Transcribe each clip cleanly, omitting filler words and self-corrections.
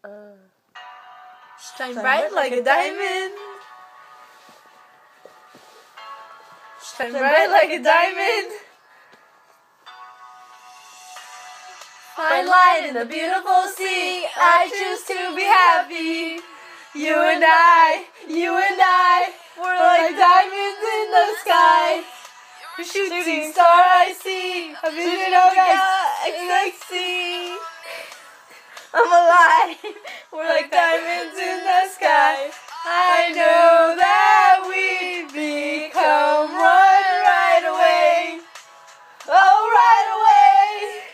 Shine bright like a diamond. Shine bright like a diamond. Fine light in the beautiful sea. I choose to be happy. You and I, we're like diamonds in the sky. A shooting star I see, a vision of ecstasy. I'm alive, we're like diamonds in the sky. I know that we become one right away. Oh, right away.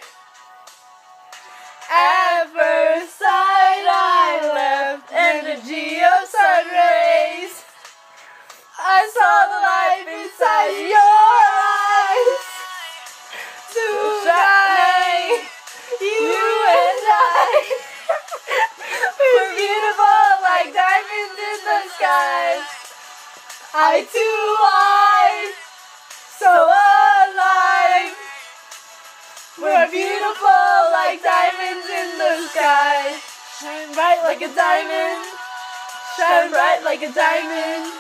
At first sight I left energy of sun rays. I saw the life inside your eyes. Tonight, you and I, we're beautiful like diamonds in the sky. Eye to eye, so alive. We're beautiful like diamonds in the sky. Shine bright like a diamond. Shine bright like a diamond.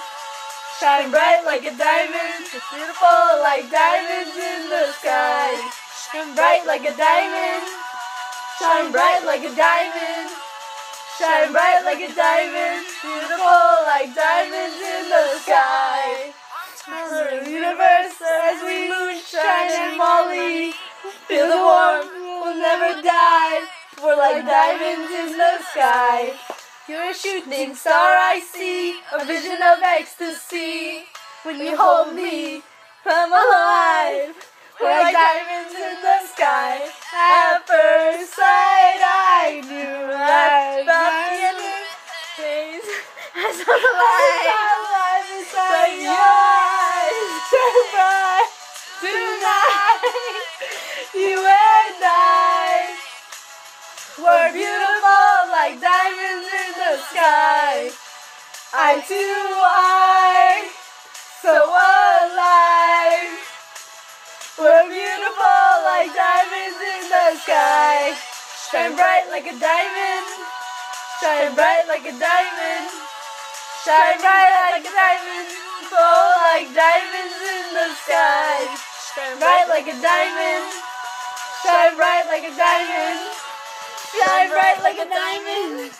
Shine bright like a diamond. It's beautiful like diamonds in the sky. Shine bright like a diamond. Shine bright like a diamond. Shine bright like a diamond. Beautiful like diamonds in the sky. The universe as we moonshine and Molly. Feel the warmth, we'll never die. We're like diamonds in the sky. You're a shooting star I see, a vision of ecstasy. When you hold me, I'm alive. We're like diamonds in the sky. At first sight I knew that about the end of days. I saw the light inside your eyes. Shine bright tonight. You and I, we're beautiful like diamonds in the sky. Eye to eye, so alive. We're beautiful like diamonds in the sky. Shine bright like a diamond. Shine bright like a diamond. Shine bright like a diamond. Fall like diamonds in the sky. Shine bright like a diamond. Shine bright like a diamond. Shine bright like a diamond.